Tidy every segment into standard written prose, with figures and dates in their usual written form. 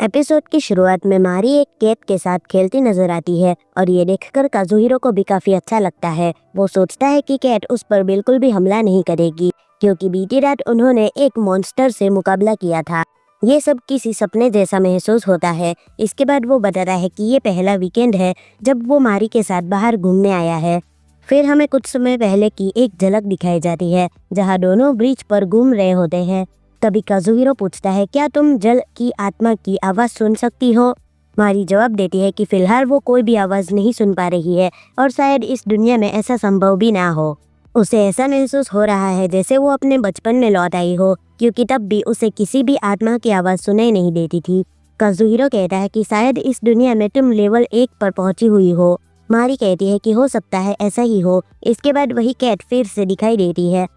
Episode की शुरुआत में मारी एक कैट के साथ खेलती नजर आती है और ये देखकर काजुहिरो को भी काफी अच्छा लगता है। वो सोचता है कि कैट उस पर बिल्कुल भी हमला नहीं करेगी क्योंकि बीती रात उन्होंने एक मॉन्स्टर से मुकाबला किया था। ये सब किसी सपने जैसा महसूस होता है। इसके बाद वो बताता है कि ये पहला वीकेंड है जब वो मारी के साथ बाहर घूमने आया है। फिर हमें कुछ समय पहले की एक झलक दिखाई जाती है जहाँ दोनों ब्रिज पर घूम रहे होते हैं। तभी काजुहिरो पूछता है, क्या तुम जल की आत्मा की आवाज सुन सकती हो? मारी जवाब देती है कि फिलहाल वो कोई भी आवाज नहीं सुन पा रही है और शायद इस दुनिया में ऐसा संभव भी ना हो। उसे ऐसा महसूस हो रहा है जैसे वो अपने बचपन में लौट आई हो, क्योंकि तब भी उसे किसी भी आत्मा की आवाज सुनाई नहीं देती थी। काजुहिरो कहता है कि शायद इस दुनिया में तुम लेवल 1 पर पहुंची हुई हो। मारी कहती है कि हो सकता है ऐसा ही हो। इसके बाद वही कैट फिर से दिखाई देती है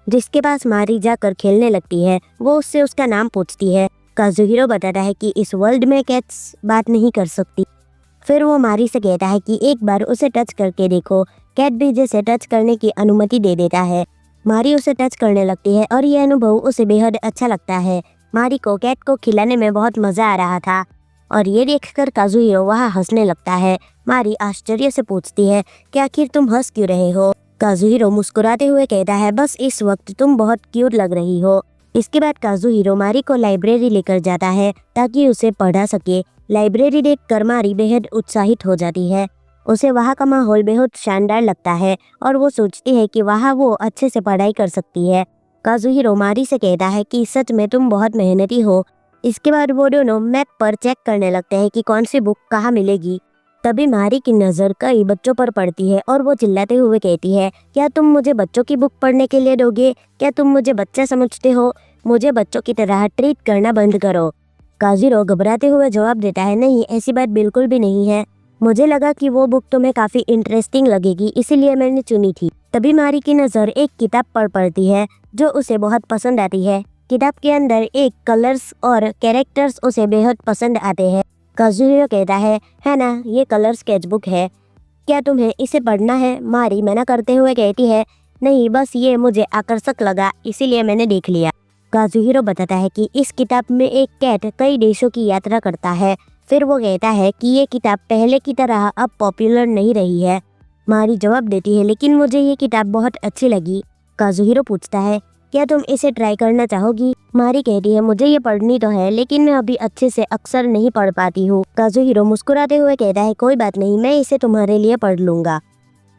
जिसके पास मारी जाकर खेलने लगती है। वो उससे उसका नाम पूछती है। काजुहिरो बताता है कि इस वर्ल्ड में कैट्स बात नहीं कर सकती। फिर वो मारी से कहता है कि एक बार उसे टच करके देखो। कैट भी जैसे टच करने की अनुमति दे देता है। मारी उसे टच करने लगती है और यह अनुभव उसे बेहद अच्छा लगता है। मारी को कैट को खिलाने में बहुत मजा आ रहा था और ये देखकर काजुहिरो वहाँ हंसने लगता है। मारी आश्चर्य से पूछती है कि आखिर तुम हंस क्यों रहे हो? काजुहिरो मुस्कुराते हुए कहता है, बस इस वक्त तुम बहुत क्यूट लग रही हो। इसके बाद काजुहिरो मारी को लाइब्रेरी लेकर जाता है ताकि उसे पढ़ा सके। लाइब्रेरी देखकर मारी बेहद उत्साहित हो जाती है। उसे वहाँ का माहौल बेहद शानदार लगता है और वो सोचती है कि वहाँ वो अच्छे से पढ़ाई कर सकती है। काजुहिरो मारी से कहता है कि सच में तुम बहुत मेहनती हो। इसके बाद वो दोनों मैप पर चेक करने लगते हैं कि कौन सी बुक कहाँ मिलेगी। तभी मारी की नज़र कई बच्चों पर पड़ती है और वो चिल्लाते हुए कहती है, क्या तुम मुझे बच्चों की बुक पढ़ने के लिए दोगे? क्या तुम मुझे बच्चा समझते हो? मुझे बच्चों की तरह ट्रीट करना बंद करो। काजुहिरो घबराते हुए जवाब देता है, नहीं, ऐसी बात बिल्कुल भी नहीं है। मुझे लगा कि वो बुक तुम्हें काफ़ी इंटरेस्टिंग लगेगी, इसीलिए मैंने चुनी थी। तभी मारी की नज़र एक किताब पर पड़ती है जो उसे बहुत पसंद आती है। किताब के अंदर एक कलर्स और कैरेक्टर्स उसे बेहद पसंद आते हैं। काजुहिरो कहता है ना, ये कलर स्केचबुक है, क्या तुम्हें इसे पढ़ना है? मारी मना करते हुए कहती है, नहीं, बस ये मुझे आकर्षक लगा इसीलिए मैंने देख लिया। काजुहिरो बताता है कि इस किताब में एक कैट कई देशों की यात्रा करता है। फिर वो कहता है कि ये किताब पहले की तरह अब पॉपुलर नहीं रही है। मारी जवाब देती है, लेकिन मुझे ये किताब बहुत अच्छी लगी। काजुहिरो पूछता है, क्या तुम इसे ट्राई करना चाहोगी? मारी कहती है, मुझे ये पढ़नी तो है लेकिन मैं अभी अच्छे से अक्सर नहीं पढ़ पाती हूँ। काजुहिरो मुस्कुराते हुए कहता है, कोई बात नहीं, मैं इसे तुम्हारे लिए पढ़ लूंगा।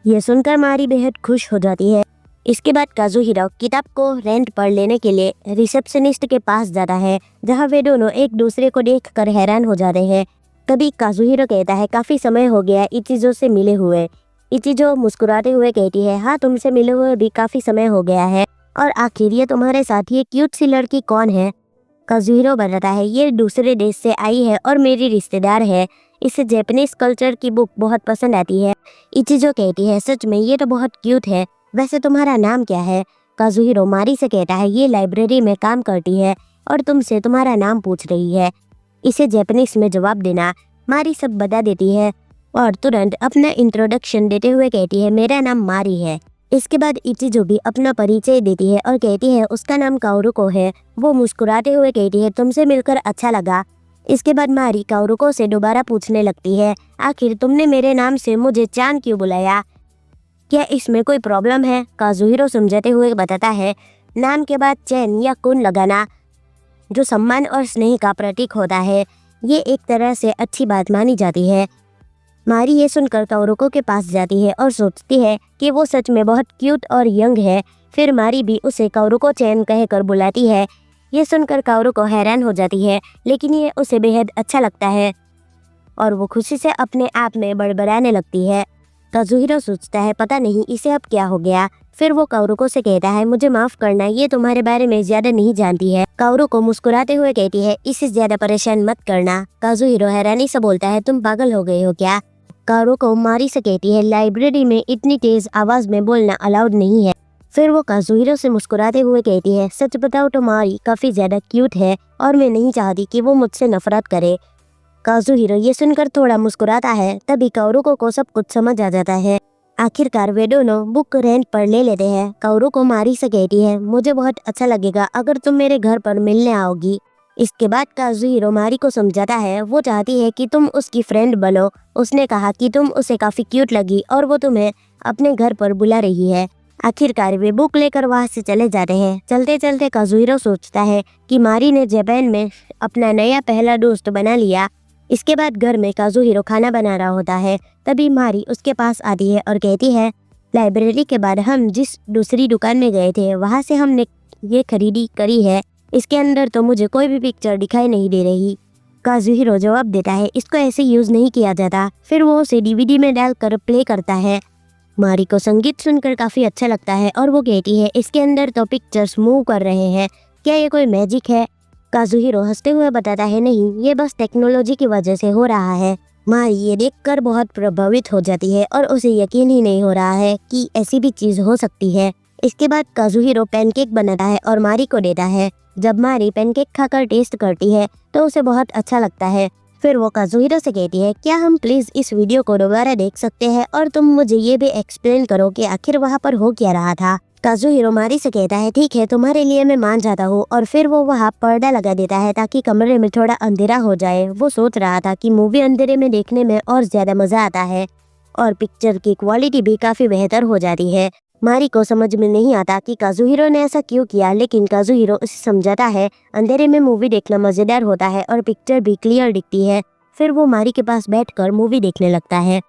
ये सुनकर मारी बेहद खुश हो जाती है। इसके बाद काजुहिरो किताब को रेंट पर लेने के लिए रिसेप्शनिस्ट के पास जाता है जहाँ वे दोनों एक दूसरे को देखकर हैरान हो जाते हैं। तभी काजुहिरो कहता है, काफी समय हो गया इचिजो से मिले हुए। इचिजो मुस्कुराते हुए कहती है, हाँ, तुमसे मिले हुए भी काफी समय हो गया है। और आखिर ये तुम्हारे साथ ये क्यूट सी लड़की कौन है? काजुहिरो बताता है, ये दूसरे देश से आई है और मेरी रिश्तेदार है। इसे जापानीज कल्चर की बुक बहुत पसंद आती है। इचिजो कहती है, सच में ये तो बहुत क्यूट है। वैसे तुम्हारा नाम क्या है? काजुहिरो मारी से कहता है, ये लाइब्रेरी में काम करती है और तुमसे तुम्हारा नाम पूछ रही है, इसे जापानीज में जवाब देना। मारी सब बता देती है और तुरंत अपना इंट्रोडक्शन देते हुए कहती है, मेरा नाम मारी है। इसके बाद इचिजो भी अपना परिचय देती है और कहती है उसका नाम काओरुको है। वो मुस्कुराते हुए कहती है, तुमसे मिलकर अच्छा लगा। इसके बाद मारी काओरुको से दोबारा पूछने लगती है, आखिर तुमने मेरे नाम से मुझे चान क्यों बुलाया? क्या इसमें कोई प्रॉब्लम है? काजुहिरो समझाते हुए बताता है, नाम के बाद चैन या कुन लगाना जो सम्मान और स्नेह का प्रतीक होता है, ये एक तरह से अच्छी बात मानी जाती है। मारी ये सुनकर काओरुको के पास जाती है और सोचती है कि वो सच में बहुत क्यूट और यंग है। फिर मारी भी उसे काओरुको चैन कहकर बुलाती है। ये सुनकर काओरुको हैरान हो जाती है लेकिन ये उसे बेहद अच्छा लगता है और वो खुशी से अपने आप में बड़बड़ाने लगती है। काजुहिरो सोचता है, पता नहीं इसे अब क्या हो गया। फिर वो काओरुको से कहता है, मुझे माफ करना, ये तुम्हारे बारे में ज्यादा नहीं जानती है। काओरुको मुस्कुराते हुए कहती है, इसे ज्यादा परेशान मत करना। काजुहिरो हैरानी से बोलता है, तुम पागल हो गए हो क्या? काओरुको मारी से कहती है, लाइब्रेरी में इतनी तेज आवाज में बोलना अलाउड नहीं है। फिर वो काजुहिरो से मुस्कुराते हुए कहती है, सच बताओ तो मारी काफी ज्यादा क्यूट है और मैं नहीं चाहती कि वो मुझसे नफरत करे। काजुहिरो ये सुनकर थोड़ा मुस्कुराता है। तभी काओरुको को सब कुछ समझ आ जाता है। आखिरकार वे दोनों बुक रेंट पर ले लेते हैं। काओरुको मारी से कहती है, मुझे बहुत अच्छा लगेगा अगर तुम मेरे घर पर मिलने आओगी। इसके बाद काजुहिरो मारी को समझाता है, वो चाहती है कि तुम उसकी फ्रेंड बनो। उसने कहा कि तुम उसे काफी क्यूट लगी और वो तुम्हें अपने घर पर बुला रही है। आखिरकार वे बुक लेकर वहां से चले जाते हैं। चलते चलते काजुहिरो सोचता है कि मारी ने जापान में अपना नया पहला दोस्त बना लिया। इसके बाद घर में काजुहिरो खाना बना रहा होता है। तभी मारी उसके पास आती है और कहती है, लाइब्रेरी के बाद हम जिस दूसरी दुकान में गए थे वहां से हमने ये खरीदी करी है। इसके अंदर तो मुझे कोई भी पिक्चर दिखाई नहीं दे रही। काजुहिरो जवाब देता है, इसको ऐसे यूज नहीं किया जाता। फिर वो उसे डीवीडी में डालकर प्ले करता है। मारी को संगीत सुनकर काफी अच्छा लगता है और वो कहती है, इसके अंदर तो पिक्चर्स मूव कर रहे हैं, क्या ये कोई मैजिक है? काजुहिरो हंसते हुए बताता है, नहीं, ये बस टेक्नोलॉजी की वजह से हो रहा है। मारी ये देखकर बहुत प्रभावित हो जाती है और उसे यकीन ही नहीं हो रहा है कि ऐसी भी चीज हो सकती है। इसके बाद काजुहिरो पैनकेक बनाता है और मारी को देता है। जब मारी पैनकेक खाकर टेस्ट करती है तो उसे बहुत अच्छा लगता है। फिर वो काजुहिरो से कहती है, क्या हम प्लीज इस वीडियो को दोबारा देख सकते हैं और तुम मुझे ये भी एक्सप्लेन करो कि आखिर वहाँ पर हो क्या रहा था। काजुहिरो मारी से कहता है, ठीक है, तुम्हारे लिए मैं मान जाता हूँ। और फिर वो वहाँ पर्दा लगा देता है ताकि कमरे में थोड़ा अंधेरा हो जाए। वो सोच रहा था कि मूवी अंधेरे में देखने में और ज्यादा मजा आता है और पिक्चर की क्वालिटी भी काफी बेहतर हो जाती है। मारी को समझ में नहीं आता कि काजुहिरो ने ऐसा क्यों किया, लेकिन काजुहिरो उसे समझाता है, अंधेरे में मूवी देखना मजेदार होता है और पिक्चर भी क्लियर दिखती है। फिर वो मारी के पास बैठकर मूवी देखने लगता है।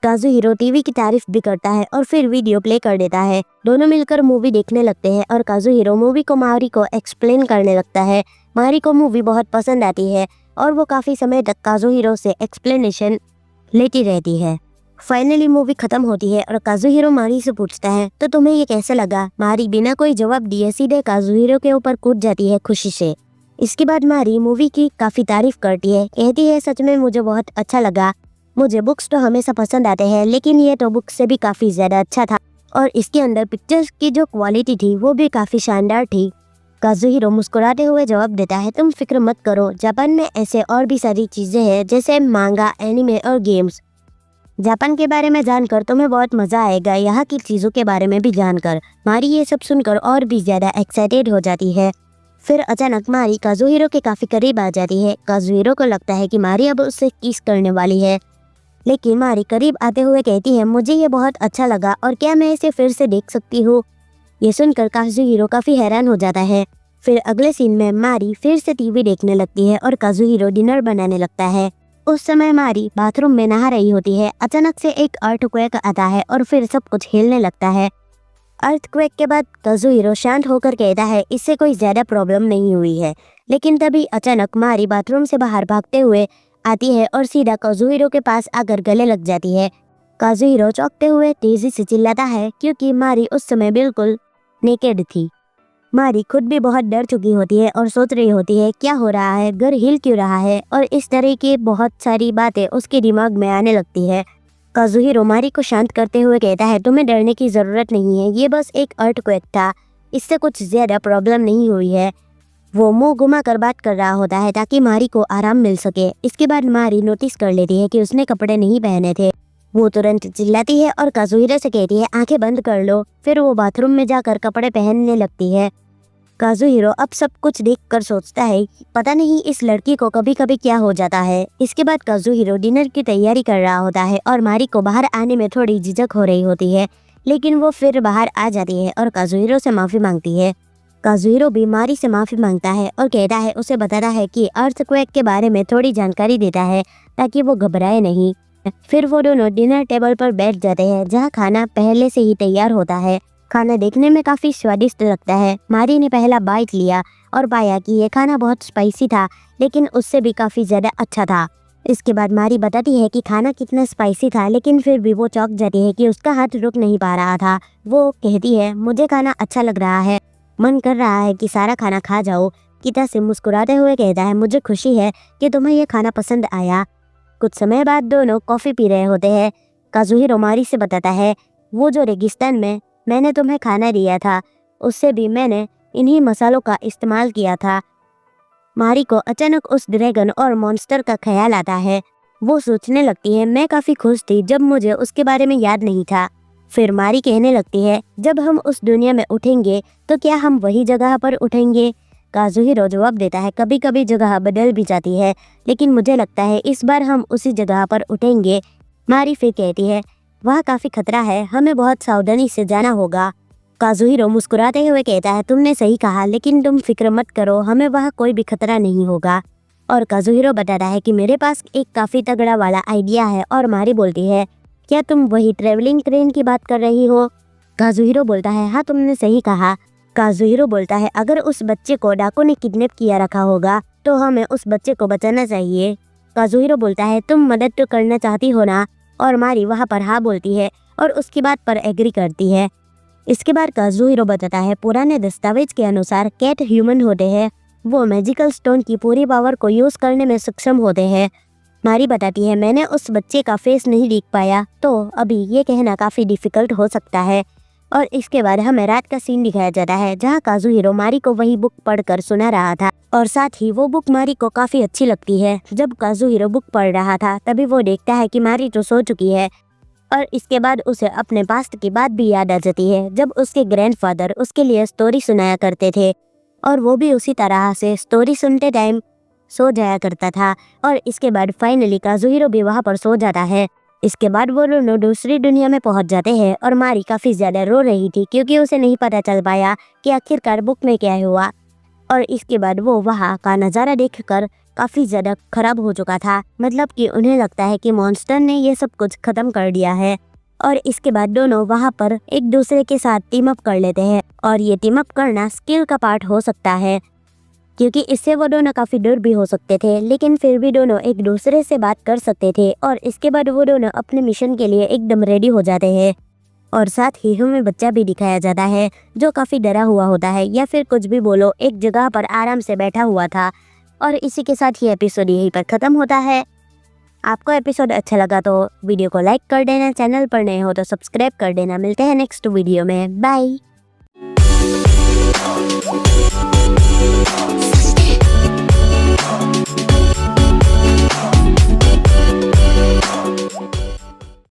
काजुहिरो टीवी की तारीफ भी करता है और फिर वीडियो प्ले कर देता है। दोनों मिलकर मूवी देखने लगते हैं और काजुहिरो मूवी को मारी को एक्सप्लेन करने लगता है। मारी को मूवी बहुत पसंद आती है और वो काफी समय तक काजुहिरो से एक्सप्लेनेशन लेती रहती है। फाइनली मूवी खत्म होती है और काजुहिरो मारी से पूछता है, तो तुम्हें ये कैसे लगा? मारी बिना कोई जवाब दिए सीधे काजुहिरो के ऊपर कूद जाती है खुशी से। इसके बाद मारी मूवी की काफी तारीफ करती है, कहती है, सच में मुझे बहुत अच्छा लगा। मुझे बुक्स तो हमेशा पसंद आते हैं, लेकिन ये तो बुक्स से भी काफी ज्यादा अच्छा था और इसके अंदर पिक्चर्स की जो क्वालिटी थी वो भी काफी शानदार थी। काजुहिरो मुस्कुराते हुए जवाब देता है, तुम फिक्र मत करो, जापान में ऐसे और भी सारी चीजें हैं जैसे मांगा, एनिमे और गेम्स। जापान के बारे में जानकर तुम्हें बहुत मजा आएगा, यहाँ की चीजों के बारे में भी जानकर। मारी ये सब सुनकर और भी ज्यादा एक्साइटेड हो जाती है। फिर अचानक मारी काजुहिरो के काफी करीब आ जाती है। काजुहिरो को लगता है कि मारी अब उससे किस करने वाली है, लेकिन मारी करीब आते हुए कहती है, मुझे ये बहुत अच्छा लगा और क्या मैं इसे फिर से देख सकती हूँ? ये सुनकर काजुहिरो काफी हैरान हो जाता है। फिर अगले सीन में मारी फिर से टीवी देखने लगती है और काजुहिरो डिनर बनाने लगता है। उस समय मारी बाथरूम में नहा रही होती है। अचानक से एक अर्थक्वेक आता है और फिर सब कुछ हिलने लगता है। अर्थक्वेक के बाद काजुहिरो शांत होकर कहता है, इससे कोई ज्यादा प्रॉब्लम नहीं हुई है। लेकिन तभी अचानक मारी बाथरूम से बाहर भागते हुए आती है और सीधा काजुहिरो के पास आकर गले लग जाती है। काजुहिरो चौंकते हुए तेजी से चिल्लाता है क्योंकि मारी उस समय बिल्कुल नेकेड थी। मारी खुद भी बहुत डर चुकी होती है और सोच रही होती है, क्या हो रहा है, घर हिल क्यों रहा है, और इस तरह की बहुत सारी बातें उसके दिमाग में आने लगती है। काजुहिरो मारी को शांत करते हुए कहता है, तुम्हें डरने की जरूरत नहीं है, ये बस एक अर्थक्वेक था, इससे कुछ ज्यादा प्रॉब्लम नहीं हुई है। वो मुंह घुमा कर बात कर रहा होता है ताकि मारी को आराम मिल सके। इसके बाद मारी नोटिस कर लेती है कि उसने कपड़े नहीं पहने थे। वो तुरंत चिल्लाती है और काजुहिरो से कहती है, आंखें बंद कर लो। फिर वो बाथरूम में जाकर कपड़े पहनने लगती है। काजुहिरो अब सब कुछ देखकर सोचता है, पता नहीं इस लड़की को कभी कभी क्या हो जाता है। इसके बाद काजुहिरो डिनर की तैयारी कर रहा होता है और मारी को बाहर आने में थोड़ी झिझक हो रही होती है, लेकिन वो फिर बाहर आ जाती है और काजुहिरो से माफी मांगती है। काजुहिरो भी मारी से माफी मांगता है और कहता है, उसे बताता है कि अर्थक्वेक के बारे में थोड़ी जानकारी देता है ताकि वो घबराए नहीं। फिर वो दोनों डिनर टेबल पर बैठ जाते हैं जहाँ खाना पहले से ही तैयार होता है। खाना देखने में काफी स्वादिष्ट लगता है। मारी ने पहला बाइट लिया और पाया कि ये खाना बहुत स्पाइसी था, लेकिन उससे भी काफी ज्यादा अच्छा था। इसके बाद मारी बताती है कि खाना कितना स्पाइसी था, लेकिन फिर भी वो चौंक जाती है कि उसका हाथ रुक नहीं पा रहा था। वो कहती है, मुझे खाना अच्छा लग रहा है, मन कर रहा है कि सारा खाना खा जाओ। किता से मुस्कुराते हुए कहता है, मुझे खुशी है कि तुम्हें यह खाना पसंद आया। कुछ समय बाद दोनों कॉफी पी रहे होते हैं। काजुहिरो मारी से बताता है, वो जो रेगिस्तान में मैंने तुम्हें खाना दिया था, उससे भी मैंने इन्हीं मसालों का इस्तेमाल किया था। मारी को अचानक उस ड्रैगन और मॉन्स्टर का ख्याल आता है। वो सोचने लगती है, मैं काफी खुश थी जब मुझे उसके बारे में याद नहीं था। फिर मारी कहने लगती है, जब हम उस दुनिया में उठेंगे तो क्या हम वही जगह पर उठेंगे काजुहिरो जवाब देता है, कभी कभी जगह बदल भी जाती है, लेकिन मुझे लगता है इस बार हम उसी जगह पर उठेंगे। मारी फिर कहती है, वह काफी खतरा है, हमें बहुत सावधानी से जाना होगा। काजुहिरो मुस्कुराते हुए कहता है, तुमने सही कहा, लेकिन तुम फिक्र मत करो, हमें वहाँ कोई भी खतरा नहीं होगा। और काजुहिरो बताता है कि मेरे पास एक काफी तगड़ा वाला आइडिया है। और मारी बोलती है, क्या तुम वही ट्रेवलिंग ट्रेन की बात कर रही हो? काजुहिरो बोलता है, हाँ तुमने सही कहा। काजुहिरो बोलता है, अगर उस बच्चे को डाकू ने किडनैप किया रखा होगा तो हमें उस बच्चे को बचाना चाहिए। काजुहिरो बोलता है, तुम मदद तो करना चाहती हो ना? और मारी वहाँ पर हाँ बोलती है और उसकी बात पर एग्री करती है। इसके बाद काजुहिरो बताता है, पुराने दस्तावेज के अनुसार कैट ह्यूमन होते हैं, वो मैजिकल स्टोन की पूरी पावर को यूज करने में सक्षम होते हैं। मारी बताती है, मैंने उस बच्चे का फेस नहीं देख पाया, तो अभी ये कहना काफी डिफिकल्ट हो सकता है। और इसके बाद हमें रात का सीन दिखाया जाता है जहाँ काजुहिरो मारी को वही बुक पढ़कर सुना रहा था और साथ ही वो बुक मारी को काफी अच्छी लगती है। जब काजुहिरो बुक पढ़ रहा था तभी वो देखता है कि मारी तो सो चुकी है और इसके बाद उसे अपने पास्ट की बात भी याद आ जाती है, जब उसके ग्रैंडफादर उसके लिए स्टोरी सुनाया करते थे और वो भी उसी तरह से स्टोरी सुनते टाइम सो जाया करता था। और इसके बाद फाइनली काजुहिरो भी वहाँ पर सो जाता है। इसके बाद वो दोनों दूसरी दुनिया में पहुंच जाते हैं और मारी काफी ज्यादा रो रही थी क्योंकि उसे नहीं पता चल पाया कि आखिरकार बुक में क्या हुआ। और इसके बाद वो वहाँ का नज़ारा देखकर काफी ज्यादा खराब हो चुका था, मतलब कि उन्हें लगता है कि मॉन्स्टर ने ये सब कुछ खत्म कर दिया है। और इसके बाद दोनों वहाँ पर एक दूसरे के साथ टीम अप कर लेते हैं और ये टीम अप करना स्किल का पार्ट हो सकता है क्योंकि इससे वो दोनों काफी दूर भी हो सकते थे, लेकिन फिर भी दोनों एक दूसरे से बात कर सकते थे। और इसके बाद वो दोनों अपने मिशन के लिए एकदम रेडी हो जाते हैं और साथ ही हमें बच्चा भी दिखाया जाता है जो काफी डरा हुआ होता है, या फिर कुछ भी बोलो, एक जगह पर आराम से बैठा हुआ था। और इसी के साथ ये एपिसोड यहीं पर खत्म होता है। आपको एपिसोड अच्छा लगा तो वीडियो को लाइक कर देना, चैनल पर नए हो तो सब्सक्राइब कर देना। मिलते हैं नेक्स्ट वीडियो में, बाय।